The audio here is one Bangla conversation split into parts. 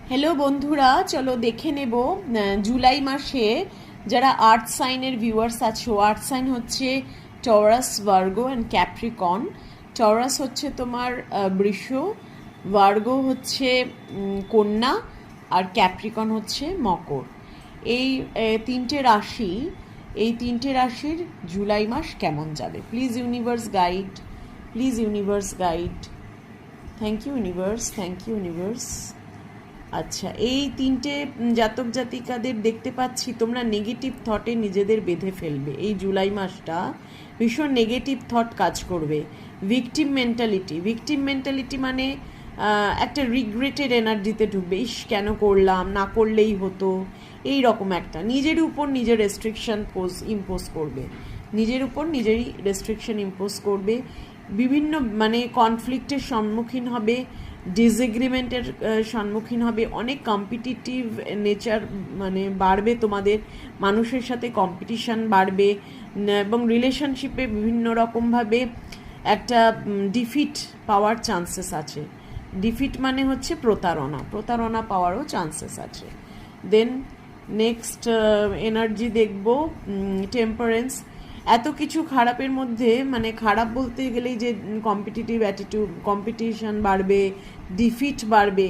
হ্যালো বন্ধুরা, চলো দেখে নেব জুলাই মাসে যারা আর্থ সাইনের ভিউয়ার্স আছো। আর্থ সাইন হচ্ছে Taurus, Virgo and Capricorn. Taurus হচ্ছে তোমার বৃষ, ভার্গো হচ্ছে কন্যা, আর ক্যাপ্রিকন হচ্ছে মকর। এই তিনটে রাশি, এই তিনটে রাশির জুলাই মাস কেমন যাবে? Please universe guide, please universe guide. Thank you universe, thank you universe. আচ্ছা, এই তিনটে জাতক জাতিকাদের দেখতে পাচ্ছি তোমরা নেগেটিভ থটে নিজেদের বেঁধে ফেলবে। এই জুলাই মাসটা ভীষণ নেগেটিভ থট কাজ করবে। ভিকটিম মেন্টালিটি, ভিকটিম মেন্টালিটি মানে একটা রিগ্রেটেড এনার্জিতে ঢুকবে। ইস, কেন করলাম, না করলেই হতো, এই রকম একটা নিজের উপর নিজের রেস্ট্রিকশন ইম্পোজ করবে, নিজের উপর নিজেরই রেস্ট্রিকশন ইম্পোজ করবে। বিভিন্ন মানে কনফ্লিক্টের সম্মুখীন হবে, ডিসএগ্রিমেন্টের সম্মুখীন হবে, অনেক কম্পিটিটিভ নেচার মানে বাড়বে তোমাদের, মানুষের সাথে কম্পিটিশান বাড়বে এবং রিলেশনশিপে বিভিন্ন রকমভাবে একটা ডিফিট পাওয়ার চান্সেস আছে। ডিফিট মানে হচ্ছে প্রতারণা, প্রতারণা পাওয়ারও চান্সেস আছে। দেন নেক্সট এনার্জি দেখব টেম্পারেন্স। এত কিছু খারাপের মধ্যে, মানে খারাপ বলতে গেলেই যে কম্পিটিটিভ অ্যাটিটিউড, কম্পিটিশন বাড়বে, ডিফিট বাড়বে,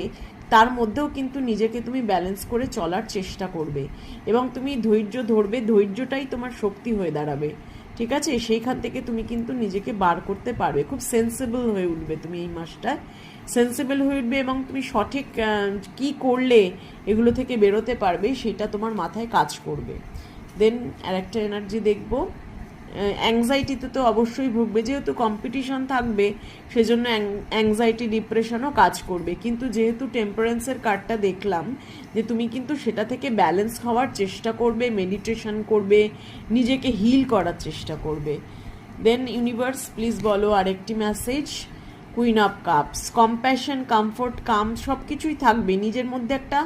তার মধ্যেও কিন্তু নিজেকে তুমি ব্যালেন্স করে চলার চেষ্টা করবে এবং তুমি ধৈর্য ধরবে। ধৈর্যটাই তোমার শক্তি হয়ে দাঁড়াবে, ঠিক আছে? সেইখান থেকে তুমি কিন্তু নিজেকে বার করতে পারবে। খুব সেন্সিবল হয়ে উঠবে তুমি এই মাসটায়, সেন্সিবল হয়ে উঠবে এবং তুমি সঠিক কি করলে এগুলো থেকে বেরোতে পারবে সেটা তোমার মাথায় কাজ করবে। দেন আরেকটা এনার্জি দেখবো, অ্যাংজাইটিতে তো অবশ্যই ভুগবে, যেহেতু কম্পিটিশন থাকবে সেজন্য অ্যাংজাইটি ডিপ্রেশনও কাজ করবে। কিন্তু যেহেতু টেম্পারেন্সের কার্ডটা দেখলাম যে তুমি কিন্তু সেটা থেকে ব্যালেন্স হওয়ার চেষ্টা করবে, মেডিটেশন করবে, নিজেকে হিল করার চেষ্টা করবে। দেন ইউনিভার্স প্লিজ বলো আরেকটি message. Queen of cups, compassion, comfort, calm সব কিছুই থাকবে। নিজের মধ্যে একটা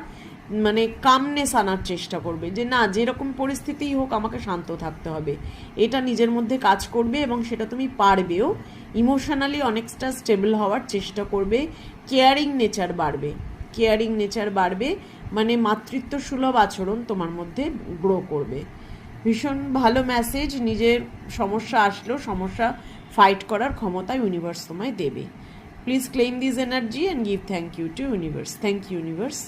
মানে কামনেস আনার চেষ্টা করবে যে না, যেরকম পরিস্থিতিই হোক আমাকে শান্ত থাকতে হবে, এটা নিজের মধ্যে কাজ করবে এবং সেটা তুমি পারবেও। ইমোশনালি অনেকটা স্টেবল হওয়ার চেষ্টা করবে। কেয়ারিং নেচার বাড়বে, কেয়ারিং নেচার বাড়বে, মানে মাতৃত্ব সুলভ আচরণ তোমার মধ্যে গ্রো করবে। ভীষণ ভালো মেসেজ। নিজের সমস্যা আসলেও সমস্যা ফাইট করার ক্ষমতা ইউনিভার্স তোমায় দেবে। Please claim this energy and give thank you to universe. Thank you universe.